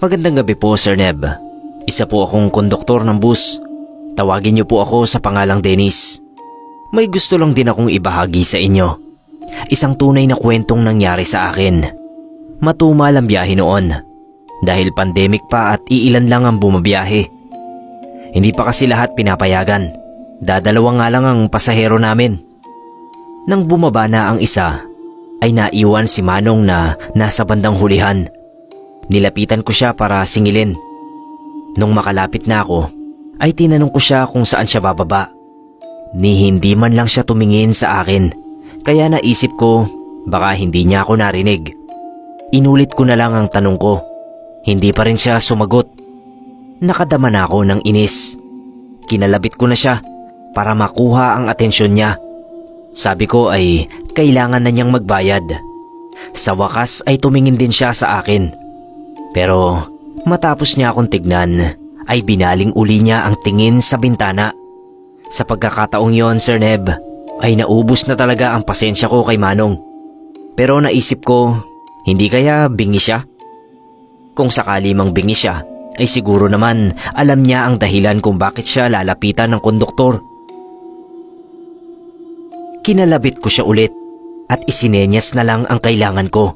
Magandang gabi po, Sir Neb. Isa po akong konduktor ng bus. Tawagin niyo po ako sa pangalang Dennis. May gusto lang din akong ibahagi sa inyo. Isang tunay na kwentong nangyari sa akin. Matumal ang biyahe noon. Dahil pandemic pa at iilan lang ang bumabiyahe. Hindi pa kasi lahat pinapayagan. Dadalawa nga lang ang pasahero namin. Nang bumaba na ang isa, ay naiwan si Manong na nasa bandang hulihan. Nilapitan ko siya para singilin. Nung makalapit na ako, ay tinanong ko siya kung saan siya bababa. Ni hindi man lang siya tumingin sa akin, kaya naisip ko baka hindi niya ako narinig. Inulit ko na lang ang tanong ko. Hindi pa rin siya sumagot. Nakadama na ako ng inis. Kinalabit ko na siya para makuha ang atensyon niya. Sabi ko ay kailangan na niyang magbayad. Sa wakas ay tumingin din siya sa akin. Pero matapos niya akong tignan, ay binaling uli niya ang tingin sa bintana. Sa pagkakataong yon, Sir Neb, ay naubos na talaga ang pasensya ko kay Manong. Pero naisip ko, hindi kaya bingi siya? Kung sakali mang bingi siya, ay siguro naman alam niya ang dahilan kung bakit siya lalapitan ng konduktor. Kinalabit ko siya ulit at isinenyas na lang ang kailangan ko.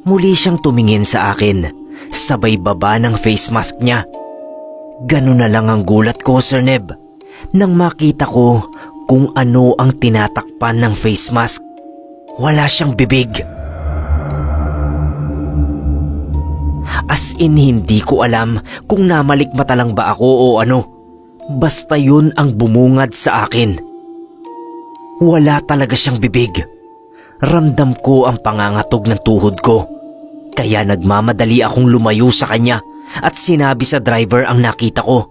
Muli siyang tumingin sa akin, sabay baba ng face mask niya. Ganun na lang ang gulat ko, Sir Neb, nang makita ko kung ano ang tinatakpan ng face mask. Wala siyang bibig. As in, hindi ko alam kung namalikmata lang ba ako o ano. Basta yun ang bumungad sa akin. Wala talaga siyang bibig. Ramdam ko ang pangangatog ng tuhod ko. Kaya nagmamadali akong lumayo sa kanya at sinabi sa driver ang nakita ko.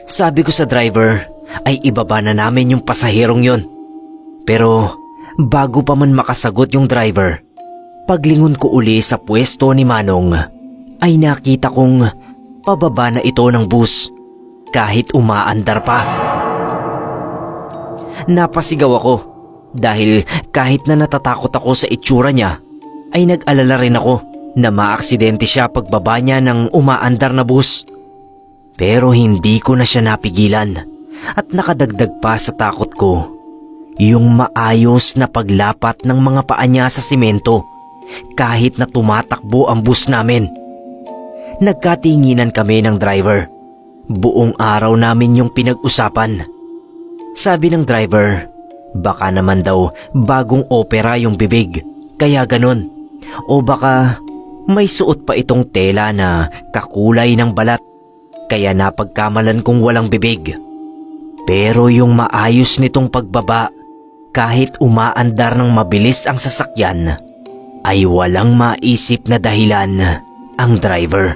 Sabi ko sa driver ay ibaba na namin yung pasaherong yon. Pero bago pa man makasagot yung driver, paglingon ko uli sa pwesto ni Manong, ay nakita kong pababa na ito ng bus kahit umaandar pa. Napasigaw ako dahil kahit na natatakot ako sa itsura niya, ay nag-alala rin ako na maaksidente siya pagbaba niya ng umaandar na bus. Pero hindi ko na siya napigilan at nakadagdag pa sa takot ko yung maayos na paglapat ng mga paa niya sa simento kahit na tumatakbo ang bus namin. Nagkatinginan kami ng driver. Buong araw namin yung pinag-usapan. Sabi ng driver, baka naman daw bagong opera yung bibig, kaya ganun. O baka may suot pa itong tela na kakulay ng balat, kaya napagkamalan kong walang bibig. Pero yung maayos nitong pagbaba, kahit umaandar ng mabilis ang sasakyan, ay walang maisip na dahilan ang driver.